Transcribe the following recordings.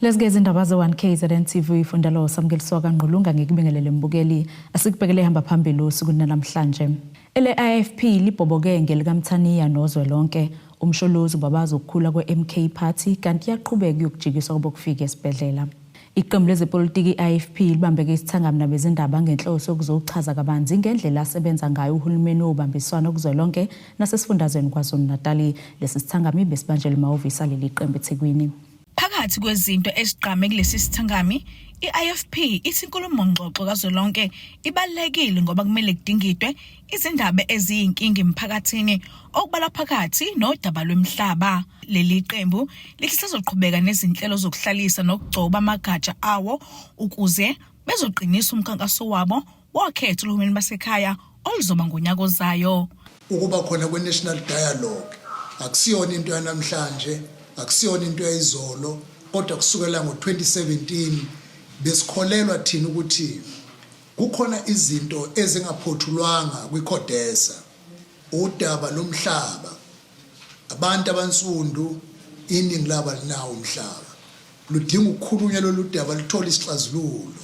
Lesgeza indaba ze-1KZN TV ifundalo samkeliswa kaNgqulunga ngekubingelele mbukeli asikubhekele hamba phambili usuku namhlanje. IFP libhoboke ngelikaMthaniya nozwelonke umsholozi babaza ukukhula kwe-MK Party kanti yaqhubeka ukujikiswa obokufika esibhedlela. Iqembu lezepolitiki IFP libambeke isithangami nabezindaba ngenhloso yokuzochaza kabanzi ngendlela asebenza ngayo uhulumeni wobambiswano kuzwelonke nasesifundazweni KwaZulu-Natal. Lesi sithangami besibanjele emahhovisi aleli qembu eThekwini. Phakathi kwezinto eziqhame kulesi sithangami, iIFP ithi inkulumo ngxoxo kazwelonke ibalekile ngoba kumele kudingidwe izindaba eziyinkinga emphakathini okubala phakathi nodaba lwemhlaba. Leli qembu lisazoqhubeka nezinhlelo zokuhlalisa nokugcoba amagatsha awo ukuze bezoqinisa umkhankaso wabo wokhetho lohulumeni basekhaya oluzoba ngonyaka ozayo. Ukuba khona kwe-national dialogue akusiyona into yanamhlanje, akusiyona into yayizolo, kodwa kusukela ngo-2017 besikholelwa thina ukuthi kukhona izinto ezingaphothulwanga kwiCODESA. Udaba lomhlaba, abantu abansundu iningi labo linawo umhlaba, ludinga ukukhulunywa lolu daba lithola isixazululo.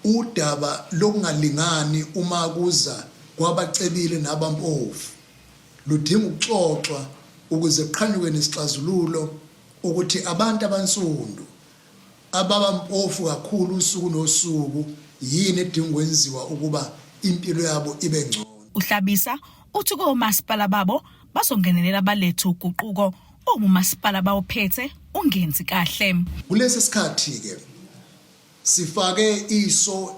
Udaba lokungalingani uma kuza kwabacebile nabampofu ludinga ukuxoxwa ukuze kuqhanyuke nesixazululo ukuthi abantu abansundu ababampofu kakhulu usuku nosuku yini edinga ukwenziwa ukuba impilo yabo ibe ngcono. Uhlabisa uthi komasipala babo bazongenelela abaletha uguquko omumasipala bawuphethe ungenzi kahle. Kulesi sikhathi ke sifake iso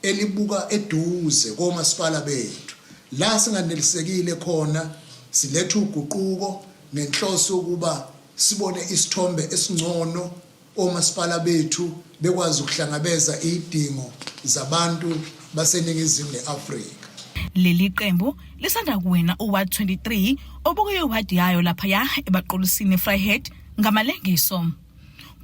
elibuka eduze komasipala bethu la singanelisekile khona siletha uguquko nenhloso ukuba sibone isithombe esingcono omasipala bethu bekwazi ukuhlangabeza izidingo zabantu baseningizimu neAfrika. Leli qembu lisanda kuwina uWard 23 obukuye iward yayo lapha ya ebaqulisini Vryheid ngamalengiso.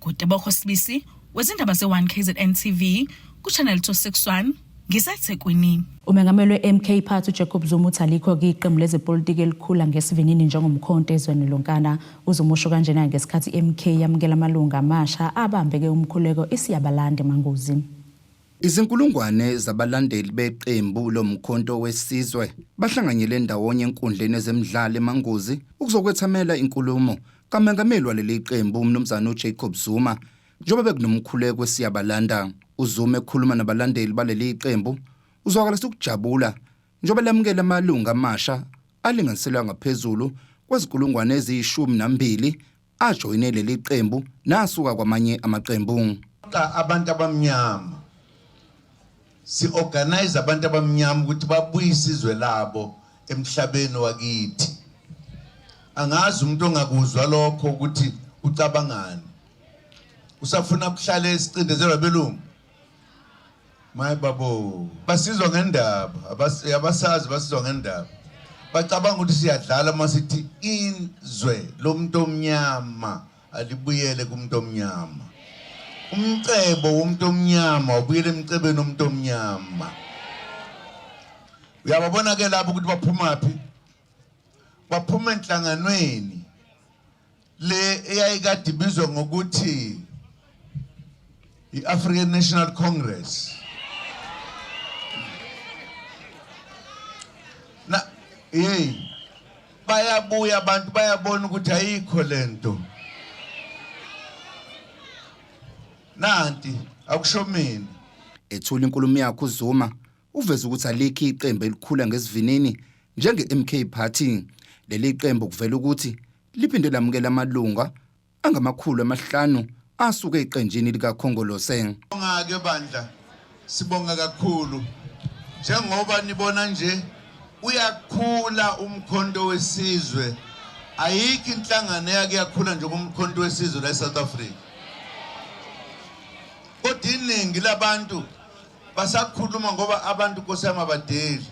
Kutebokho Sibisi wezindaba ze-1KZN TV kuchannel 261 ngiseThekwini. Umengameli we-MK Party uJacob Zuma uthi alikho iqembu lezepolitiki elikhula ngesivinini njengomkhonto ezweni lonkana. Uzuma usho kanjena ngesikhathi iMK yamukela amalunga amasha abambeke umkhuleko isiyabalande eMangozi. Izinkulungwane zabalandeli beqembu lomkhonto wesizwe bahlanganyele ndawonye enkundleni ezemidlalo eMangozi ukuzokwethamela inkulumo kamengameli waleli qembu umnumzana uJacob Zuma njengoba bekunomkhuleko esiyabalanda. Uzuma ekhuluma nabalandeli baleli qembu uzwakala ukujabula njengoba lamukela amalunga amasha alinganiselwa ngaphezulu kwezikulungwane eziyishumi ajoyine leli qembu nasuka kwamanye amaqembu. Abantu abamnyama si-organize abantu abamnyama ukuthi babuyise izwe labo emhlabeni wakithi. Angazi umuntu ongakuzwa lokho ukuthi ucabangani. Usafuna ukuhlala esicindezelwa belungu. My babo basizwa ngendaba, abasazi basizwa ngendaba. Bacabanga ukuthi siyadlala masithi izwe lomuntu omnyama alibuyele kumuntu omnyama. Umcebo womuntu omnyama ubuyele emcebeni womuntu omnyama. Uyababona ke lapho ukuthi baphuma phi? Baphuma enhlanganweni le eyayikade ibizwa ngokuthi i-African National Congress. Bayabuya abantu bayabona ukuthi ayikho lento. Nanti akushomini. Ethula inkulumo yakhe uZuma uveza ukuthi alikho iqembu elikhula ngesivinini njenge-MK Party. Leli qembu kuvela ukuthi liphinde lamukela amalunga angama500 asuke eqenjini likaKhongolose. Ngake bandla sibonga kakhulu njengoba nibona nje uyakhula umkhonto wesizwe. Ayikho inhlangano yake yakhula nje kumkhonto wesizwe la eSouth Africa. Kodwa iningi labantu basakhuluma ngoba abantu Nkosi yami abadeli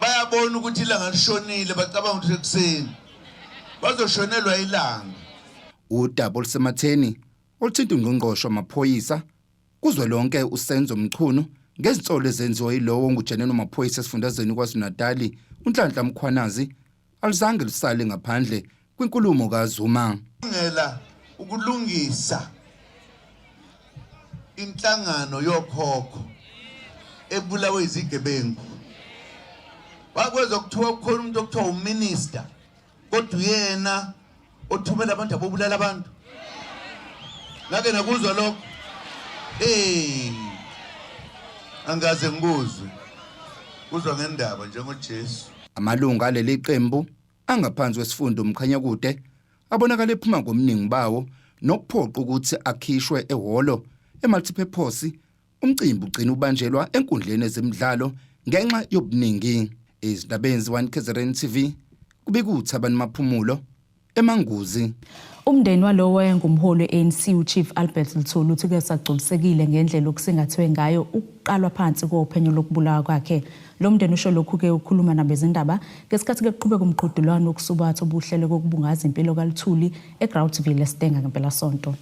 bayabona ukuthi ilanga lishonile bacabanga ukuthi ekuseni bazoshonelwa ilanga. Udaba olusematheni oluthinta ungqongqoshe wamaphoyisa kuzwelonke uSenzo Mchunu ngezinsolo ezenziwa yilowo ongujeneni wamaphoyisa esifundazweni KwaZulu-Natal uNhlanhla Mkhwanazi alizange lisale ngaphandle kwinkulumo kaZuma. Ngela ukulungisa inhlangano yokhokho ebulawe izigebengu. Bakwezwa kuthiwa kukhona umuntu okuthiwa uminister kodwa uyena othumela abantu abobulala abantu. Ngake nakuzwa lokho. Angaze ngikuzwe. Kuzwa ngendaba njengoJesu. Amalunga aleli qembu angaphansi kwesifundo umkhanyakude abonakala ephuma ngomningi bawo nokuphoqa ukuthi akhishwe ehholo eMultipurpose. Umcimbi ugcina ubanjelwa enkundleni ezemidlalo ngenxa yobuningi. Izindabeni ze-1KZN TV kubikuthi abantu maphumulo eManguzi. Umndeni walowo wayengumholi we-ANC uChief Albert Luthuli uthi ke sagculisekile ngendlela okusingathwe ngayo ukuqalwa phansi kophenyo lokubulawa kwakhe. Lo mndeni usho lokhu ke ukhuluma nabezindaba ngesikhathi ke kuqhubeka umqhudelwano wokusubatha obuhlele kokubungaza impilo kaLuthuli eGroutville eStenga ngempela sonto.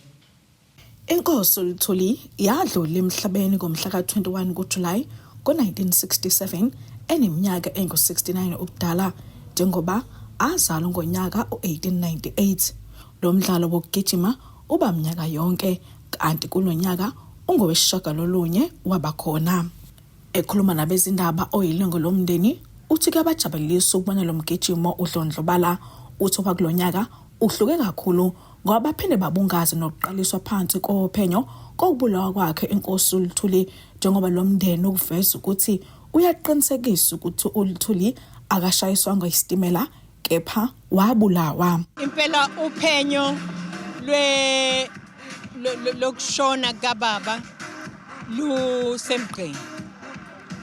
Inkosi uLuthuli yadlula emhlabeni ngomhla ka-21 kuJulayi ngo-1967 eneminyaka engu-69 ubudala njengoba azalwa ngonyaka u-1898. Lo mdlalo wokugijima uba minyaka yonke kanti kulonyaka ungowesishagalolunye wabakhona. Ekhuluma nabezindaba oyilungu lomndeni uthi ke bajabulisa ukubona lo mgijimo udlondlobala. Uthi kulonyaka uhluke kakhulu ngoba baphinde babungaza nokuqaliswa phansi kophenyo kokubulawa kwakhe inkosi uLuthuli njengoba lo mndeni ukuveza ukuthi uyaqinisekisa ukuthi uLuthuli akashayiswanga isitimela kepha wabulawa. Impela uphenyo lokushona kababa lusemgqeni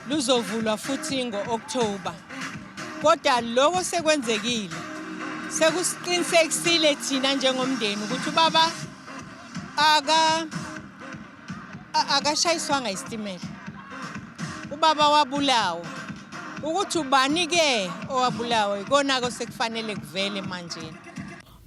luzovulwa futhi ngo-October. Kodwa lokho sekwenzekile sekusiqinisekisile thina njengomndeni ukuthi ubaba akashayiswanga isitimela. Ubaba wabulawa. Ukuthi ubani ke owabulawa ikona sekufanele kuvele manje.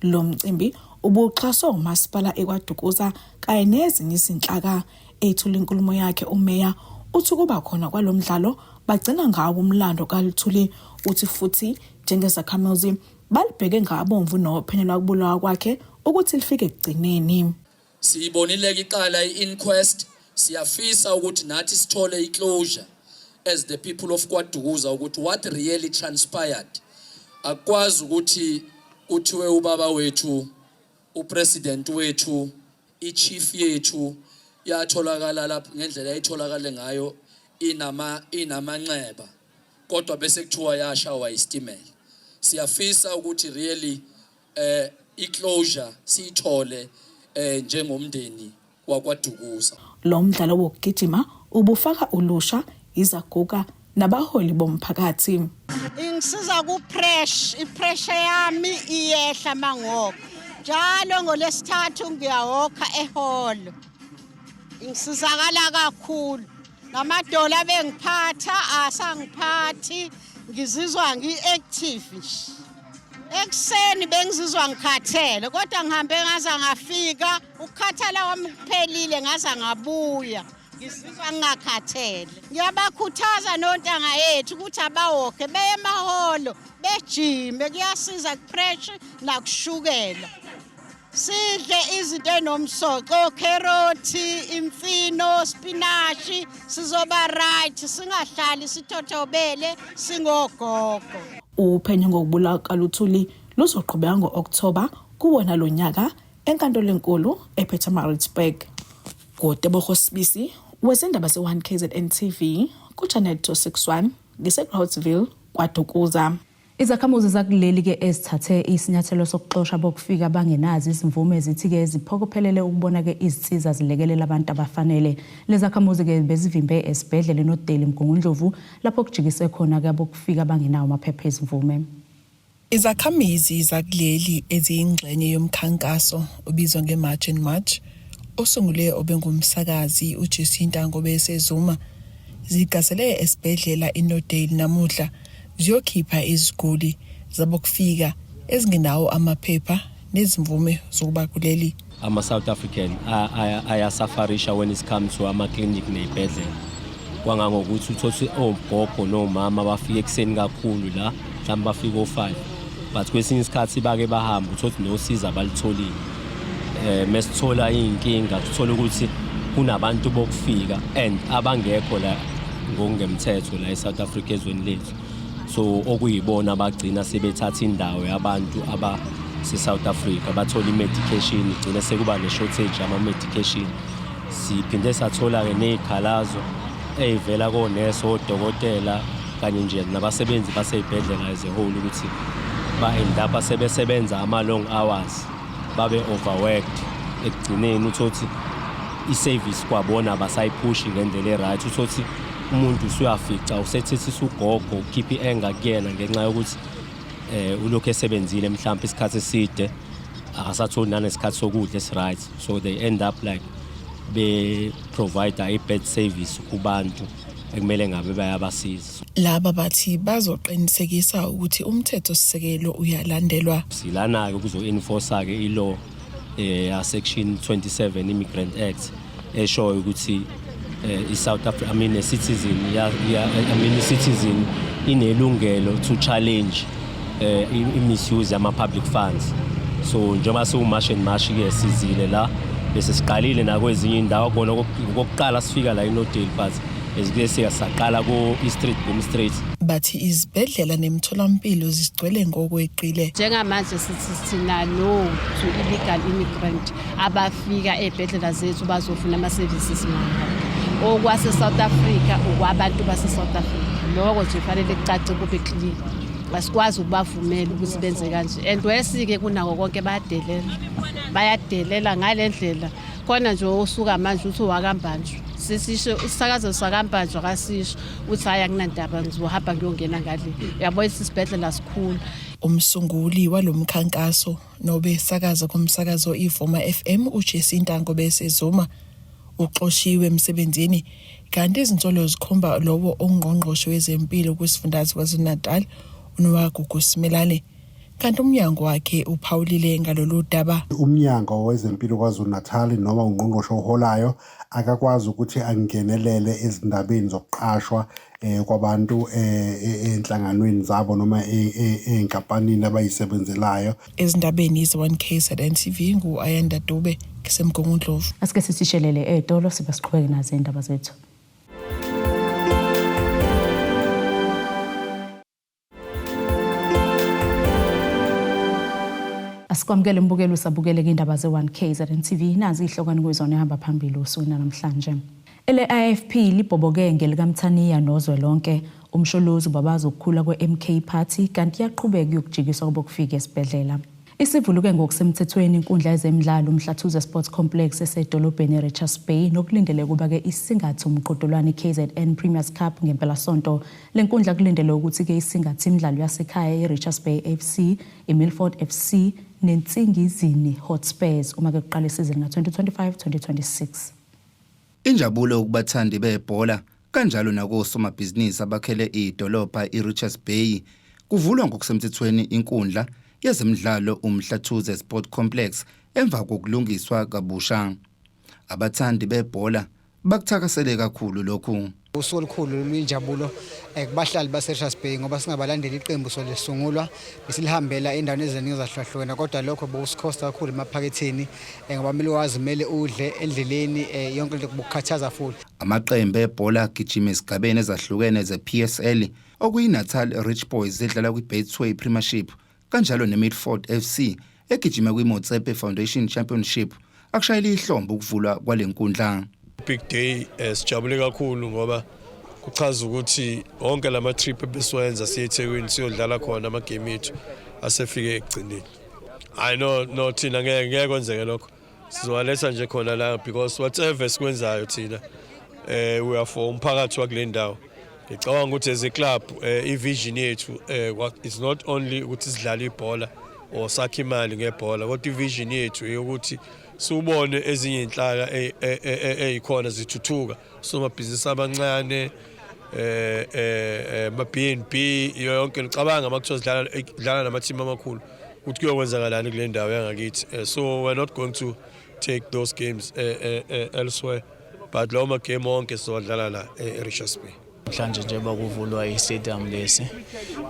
Lo mcimbi ubuxhaswa uMasipala eKwaDukuza kanye nezinye izinhlaka. Ethula inkulumo yakhe uMeya uthi kuba khona kwalomdlalo bagcina ngawo umlando kaLuthuli. Uthi futhi njengezakhamuzi balibheke ngabomvu nophenyo lokubulawa kwakhe ukuthi lifike ekugcineni. Siyibonile iqala i-inquest, siyafisa ukuthi nathi sithole iclosure as the people of KwaDukuza ukuthi what really transpired. Akwazi ukuthi kuthiwe ubaba wethu, upresident wethu, ichief yethu yatholakala lapha ngendlela ayitholakale ngayo inamanxeba kodwa bese kuthiwa yashawa isitimela. Siyafisa ukuthi really iclosure siyithole njengomndeni wakwaDukuza. Lo mdlalo wokugijima ubufaka ulusha, izaguga nabaholi bomphakathi. Ingisiza ipressure yami iyehla mangoko. Njalo ngolesithathu ngiyawokha eholo. Ingisizakala kakhulu. Namadola bengiphatha asangiphathi ngizizwa ngiactive. Ekseni bengizizwa ngikhathele kodwa ngihambe ngaza ngafika ukukhathala wami kuphelile ngaza ngabuya. Ngisizwa ngingakhathele. Ngiyabakhuthaza nontanga yethu ukuthi abawokhe beye emaholo bejime kuyasiza kupressure nakushukela. Sidle izinto enomsoco, carroti, imfino, spinashi, sizoba right, singahlali sithothobele singogogo. Uphenyo ngokubulawa kaLuthuli luzoqhubeka ngo-October kuwona lo nyaka enkantolo enkulu ePietermaritzburg. Godebo Sibisi wezindaba ze-1KZN TV kuChannel 261 ngeGroutville KwaDukuza. Izakhamuzi zakuleli ke ezithathe isinyathelo sokuxoxa bokufika bangenazi izimvume ezithi ke ziphokophelele ukubona ke izinsiza zilekelela abantu abafanele. Lezakhamuzi ke bezivimbe esibhedlela noDeli Mgungundlovu lapho kujikiswe khona ke bokufika bangenawo amaphepha ezimvume. Izakhamizi zakuleli eziyingxenye yomkhankaso obizwa ngeMarch and March osungule obengumsakazi uJesinta Ngobesezuma zigasele esibhedlela iNodale namuhla ziyokhipha iziguli zabokufika ezingenawo amaphepha nezimvume zokuba kuleli. South African ayasafarisha when it comes to ama-clinic nezibhedlela. Kwangangokuthi uthothi ogogo nomama bafike ekseni kakhulu la mhlawumbe bafika o5 but kwesinye isikhathi bake bahamba uthothi nosiza abalitholile. Mesithola inkinga uthola ukuthi kunabantu bokufika and abangekho la ngokungemthetho la eSouth Africa ezweni lethu. So okuyibona abagcina sebethatha indawo yabantu South Africa bathola medication igcina sekuba ne shortage ama medication. Siphinde sathola ke nezikhalazo evela konesi odokotela kanye nje nabasebenzi basezibhedlela as a whole ukuthi ba end up sebesebenza ama long hours babe overworked ekugcineni uthothi iservice kwabona basayipushi ngendlela eright uthothi umuntu usuyafica usethethisa ugogo ukhipha ienga kuyena ngenxa yokuthi ulokho esebenzile mhlawumbe isikhathi eside akasatholi nanesikhathi sokudla esiright, so they end up like be provide a bad service kubantu ekumele ngabe bayabasiza. Laba bathi bazoqinisekisa ukuthi umthetho sisekelo uyalandelwa. Silana ke kuzo enforce ke ilaw ya section 27 Immigrant Act eshoyo ukuthi iSouth Africa a citizen inelungelo to challenge misuse ama public funds. So njengoba siwumarch and march ke sizile la bese siqalile nakwezinye indawo khona okokuqala sifika la eNodale but esikese saqala ku East Boom Street. Bathi izibhedlela nemtholampilo zigcwele ngokweqile. Njengamanje sithi sina no to illegal immigrant abafika ezibhedlela zethu bazofuna ama services manje. Okwase South Africa ukwabantu base South Africa. Lokho nje fanele kucace kube clear. Basikwazi ukubavumela ukuthi benze kanje. And wesike kunako konke bayadelela ngalendlela. Khona nje osuka manje uthi wakambanjwa. Sisisho isakazo sakambanjwa kasisho uthi haya kunandaba ngizohamba ngiyongena ngale. Uyabona isibhedlela sikhulu. Umsunguli walomkhankaso nobe sakaza kumsakazo iVuma FM uJesinta Ngobese Zuma uxoshiwe emsebenzini kanti izinsolo zikhomba lowo ongqongqoshe wezempilo kusifundazwe kwaZulu-Natal uNowagugu Simelane kanti umnyango wakhe uphawulile ngalolu daba. Umnyango wezempilo kwaZulu-Natal noma ungqongqoshe oholayo akakwazi ukuthi angenelele ezindabeni zokuqashwa kwabantu enhlanganweni zabo noma enkampanini abayisebenzelayo. Ezindabeni iz1 KZN-TV nguAyanda Dube kusemgungundlovu. Asike sisishelele etolo sibasiqhubeke nazo indaba zethu. Asikwamukele mbukelo sabukele indaba ze1 KZN-TV nazi ihlokwane kwezona ehamba phambili usuku namhlanje. IFP libhoboke ngelikaMthaniya nozwelonke umsholozi babazi ukukhula kweMK Party kanti yaqhubeka ukujikiswa obokufika esibhedlela. Isivuluke ngokusemthethweni inkundla yezemidlalo uMhlathuze Sports Complex esedolobheni eRichards Bay nokulindele kuba ke isingathi umqhudelwano KZN Premiers Cup ngempela sonto. Lenkundla kulindele ukuthi ke isingathi imidlalo yasekhaya eRichards Bay FC, eMilford FC neNtsingizini Hotspurs uma ke kuqala isizini ka2025-2026. Injabulo ukubathandi bebhola kanjalo nakosomabhizinisi abakhele idolobha iRichards Bay kuvulwa ngokusemthethweni inkundla yezemidlalo uMhlathuze Sport Complex emva kokulungiswa kabusha. Abathandi bebhola bakuthakasele kakhulu lokhu. Usuku olukhulu luyinjabulo kubahlali baseRichards Bay ngoba singabalandeli iqembu solisungulwa besilihambela endaweni eziningi ezahlukene kodwa lokho bokusikhosta kakhulu emaphaketheni ngoba kumele wazi kumele udle endleleni yonke into kubukhathaza futhi. Amaqembu ebhola gijima esigabeni ezahlukene zePSL okuyiNatal Rich Boys edlala kwiBetway Premiership kanjalo neMilford FC egijima kwiMotsepe Foundation Championship akushayela ihlombe ukuvulwa kwalenkundla. Big day sijabule kakhulu ngoba kuchaza ukuthi wonke lama trip ebesiwenza siyeThekwini siyodlala khona ama game ethu asefike egcineni. I know thina ngeke kwenzeke lokho. Sizowaletha nje khona la because whatever sikwenzayo thina we are for umphakathi wakule ndawo. Ngicabanga ukuthi as a club ivision yethu it's not only ukuthi sidlale ibhola or sakhe imali ngebhola kodwa ivision yethu ukuthi subone ezinye inhlaka ezikhona zithuthuka somabhizinisi abancane ma BNB yonke licabanga amakuthiwa sidlala nama team amakhulu ukuthi kuyokwenzakalani kule ndawo yangakithi. So we're not going to take those games elsewhere but lo ma game onke sizodlala la eRichards Bay. Mhlanje nje bakuvulwa i-stadium lesi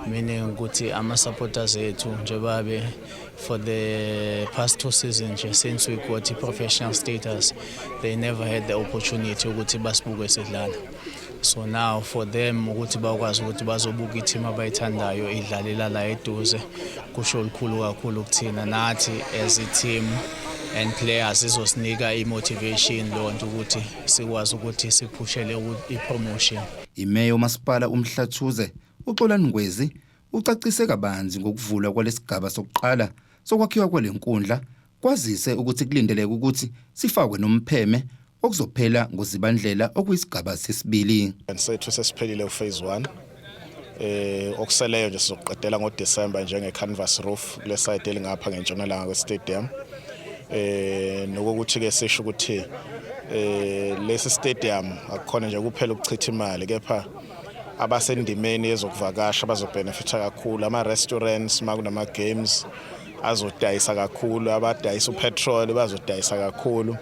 meaning ukuthi ama-supporters ethu nje babe for the past 2 seasons since we got professional status, they never had the opportunity ukuthi basibuke sidlala. So now for them ukuthi bakwazi ukuthi bazobuka i-team abayithandayo idlalela la eduze kusho likhulu kakhulu kuthina nathi as a team and players izosinika i-motivation lonto ukuthi sikwazi ukuthi siphushele i-promotion. Imeya uMasipala uMhlathuze uXolani Ngwezi ucacise kabanzi ngokuvulwa kwalesigaba sokuqala sokwakhiwa kwalenkundla kwazise ukuthi kulindeleke ukuthi sifakwe nompheme okuzophela ngoZibandlela okuyisigaba sesibili. Sethu sesiphelile phase 1. Okuseleyo nje sizoqedela ngoDecember njenge canvas roof kule side elingapha ngentshonalanga kwe-stadium. Nokuthi ke sisho ukuthi lesi stadium akukhona nje kuphela ukuchitha imali kepha abasendimeni ezokuvakasha bazobenefita kakhulu, ama restaurants makunama games azodayisa kakhulu, abadayisa upetrol bazodayisa kakhulu,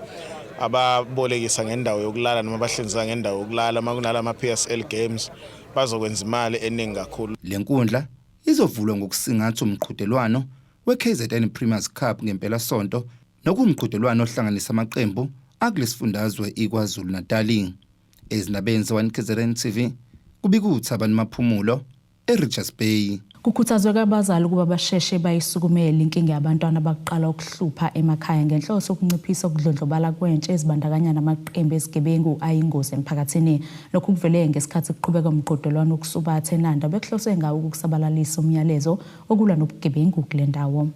ababolekisa ngendawo yokulala noma abahlinzeka ngendawo yokulala makunala ama PSL games bazokwenza imali eningi kakhulu. Lenkundla izovulwa ngokusingatha umqhudelwano weKZN Premiers Cup ngempela sonto nokumqhudelwano ohlanganisa amaqembu akulesifundazwe iKwaZulu Natal. Ezinabeni ze-KZN TV kubika uThabani Maphumulo eRichards Bay. Kukhuthazwe abazali ukuba basheshe bayisukumele inkinga yabantwana abaqala ukuhlupha emakhaya ngenhloso yokunciphisa ukudlondlobala kwentsha ezibandakanya namaqembu ezigebengu ayingozi emphakathini. Lokhu kuvele ngesikhathi kuqhubeka umqhudelwano wokusubatha eNanda bekuhloswe ngawo ukusabalalisa umyalezo okulwa nobugebengu kule ndawo.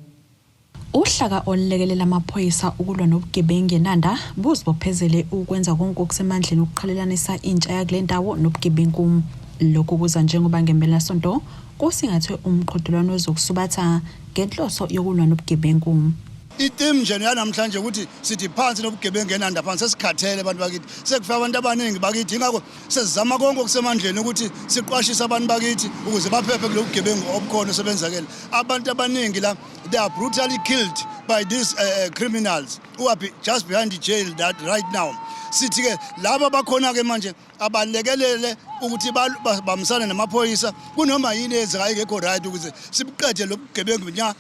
Uhlaka olulekelela amaphoyisa ukulwa nobugebengu eNanda buzibophezele ukwenza konke okusemandleni ukuqhalelanisa intsha yakule ndawo nobugebengu. Lokhu kuza njengoba ngempela sonto kusingathwe umqhudelwano wezokusubatha ngenhloso yokulwa nobugebengu. Itim nje yanamhlanje ukuthi sithi phansi nobugebengu eNanda phansi sesikhathele abantu bakithi. Sekufika abantu abaningi bakithi ingakho sesizama konke okusemandleni ukuthi siqwashise abantu bakithi ukuze baphephe kulo bugebengu obukhona sebenzakela. Abantu abaningi la they are brutally killed by these criminals who are just behind the jail that right now. Sithi ke laba bakhona ke manje abalekelele ukuthi bamsana namaphoyisa kunoma yini ezika ayikho right ukuze sibuqede lobugebengu nya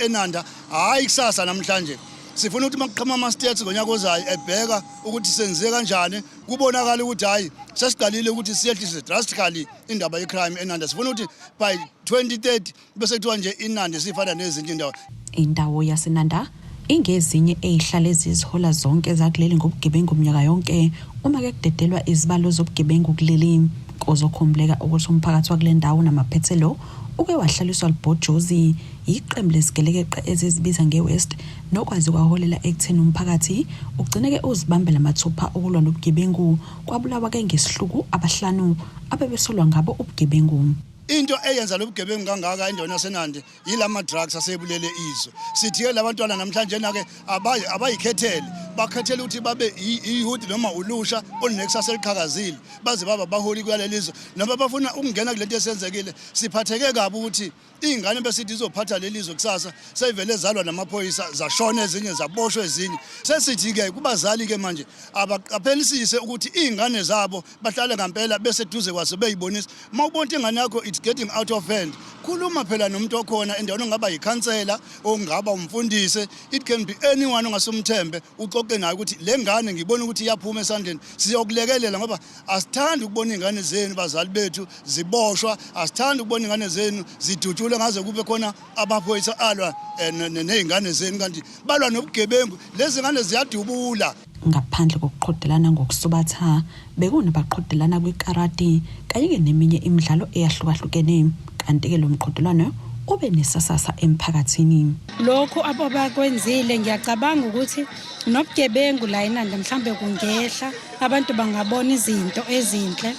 eNanda hayi kusasa namhlanje. Sifuna ukuthi maqhama ama states ngonyaka ozayo ebheka ukuthi senze kanjani kubonakala ukuthi hayi sesiqalile ukuthi siyehlise drastically indaba yecrime eNanda. Sifuna ukuthi by 2030 bese kuthiwa nje iNanda sifana nezinye indawo. Indawo yaseNanda ingezinye ezihlala ezizihola zonke zakuleli ngobugebengu umnyaka yonke uma ke kudedelwa izibalo zobugebengu kuleli kozokhumbuleka ukuthi umphakathi wakule ndawo namaphethelo uke wahlaliswa libhojozi iqembu lesigelekeqe ezizibiza ngeWest nokwazi kwaholela ekutheni umphakathi ugcineke uzibambela mathupha okulwa nobugebengu kwabulawa ke ngesihluku abahlanu abebesolwa ngabo ubugebengu. Into eyenza lobugebengu kangaka endaweni yaseNanda yilama drugs asebulele izwe. Sithi ke labantwana namhlanje nake abayikhethele bakhethela ukuthi babe iyouth noma ulusha olunekusasa eliqhakazile baze baba baholi kwalelizwe noma bafuna ukungena kulento esenzekile. Siphatheke kabi ukuthi ingane besithi izophatha lelizwe kusasa sevele ezalwa namaphoyisa zashona ezinye zaboshwe ezinye. Sesithi ke kubazali ke manje abaqaphelisise ukuthi ingane zabo bahlale ngempela bese duze kwazo beyibonisa. Mawubona ingane yakho it's getting out of hand, khuluma phela nomuntu okhona endaweni ongaba yikhansela ongaba umfundisi, it can be anyone ongasumthembe uxoxe naye ukuthi le ngane ngibona ukuthi iyaphuma esandleni siyokulekelela ngoba asithandi ukubona ingane zenu bazali bethu ziboshwa, asithandi ukubona ingane zenu zidutshulwe ngaze kube khona abaphoyisa alwa nezingane zenu kanti balwa nobugebengu. Lezi ngane ziyadubula. Ngaphandle kokuqhudelana ngokusubatha bekunabaqhudelana kwikarati kanye neminye imidlalo eyahlukahlukene kanti ke lo mqhudelwano ube nesasasa emphakathini. Lokho abakwenzile ngiyacabanga ukuthi nobugebengu la eNanda mhlambe kungehla abantu bangabona izinto ezinhle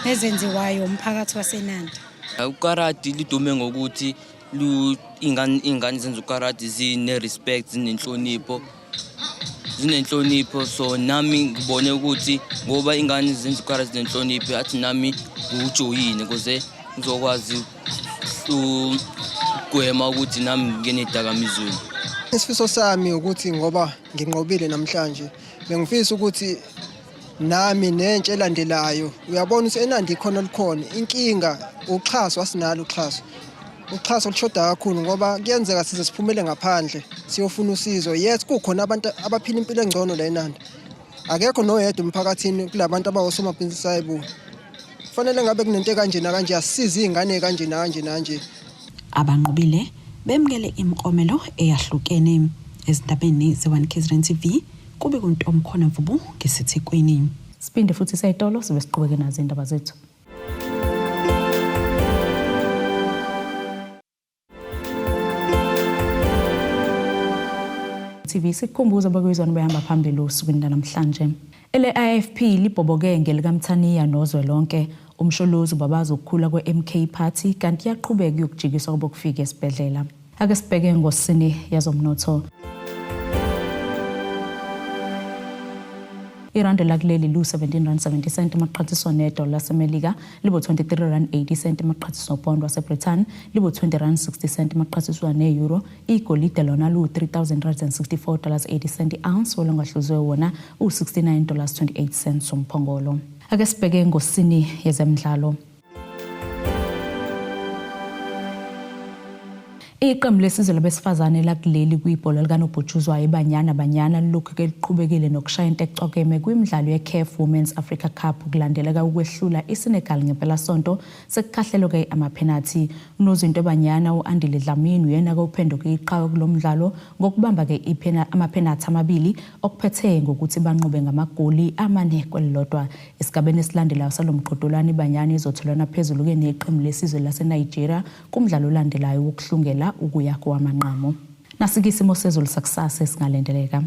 ezenziwayo umphakathi waseNanda. Ukarati lidume ngokuthi ingane zenza ukarati zine respect zinenhlonipho so nami ngibone ukuthi ngoba ingane zenza ukarati zinenhlonipho athi nami ujoyine ukuze ngizokwazi ukugwema ukuthi nami ngene idakamizweni. Isifiso sami ukuthi ngoba nginqobile namhlanje bengifisa ukuthi nami nentshe elandelayo uyabona ukuthi eNandi khona likhona inkinga uxhaso asinalo uxhaso lushoda kakhulu ngoba kuyenzeka size siphumele ngaphandle siyofuna usizo yes kukhona abantu abaphila impilo engcono la eNandi akekho noyedwa emphakathini kulabantu abawosomabhizinisi ayibu kufanele ngabe kunento kanjena kanje asisize izingane kanje abanqobile bemkele imiklomelo eyahlukene ezindabeni ze1 KZN TV kube kuntomkhona Mvubu ngesithekweni. Siphinde futhi sayitolo sibe siqhubeke nazo indaba zethu. TV sikhumbuza abakwizwana behamba phambili usukwini namhlanje. IFP libhoboke ngelikamthaniya nozwelonke umsholozi babaza ukukhula kweMK Party kanti yaqhubeka ukujikiswa kubokufika esibhedlela. Ake sibheke ngosini yazomnotho. Irandi lakuleli lu 17.70 cent maqhathiso nedola lasemelika libo 23.80 cent maqhathiso pound waseBritain libo 20.60 cent maqhathiso neeuro igolide lona lu 3064.80 cent ounce wona ngahluzwe wona u69.28 cents umphongolo. Ake sibheke ngosini yezemidlalo. Iqembu lesizwe labesifazane lakuleli kwibhola likanobhutshuzwayo Banyana lokhu ke liqhubekile nokushaya into ecokeme kwimidlalo yeCAF Women's Africa Cup kulandeleka ukwehlula iSenegal ngempela sonto sekukhahlelo ke amapenalty unozinto Banyana uAndile Dlamini uyena ke uphenduka iqhawe kulomdlalo ngokubamba ke amapenalty amabili okuphethe ngokuthi banqobe ngamagoli amane kwelilodwa esigabeni esilandelayo salomqhudelwano Banyana izotholana phezulu ke neqembu lesizwe laseNigeria kumdlalo olandelayo wokuhlungela ukuya kwamanqamo. Nasikisimo sezulu sakusasa singalendeleka.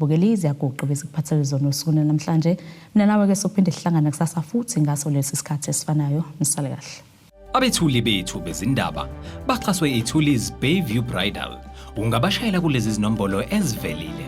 Bogelizi yagoqo besikuphathele zona usukwini namhlanje mina nawe ke sophinde sihlangana kusasa futhi ngaso lesi sikhathi esifanayo nisale kahle. Abethuli bethu bezindaba baxhaswe iThulis Bayview Bridal ungabashayela kulezi zinombolo ezivelile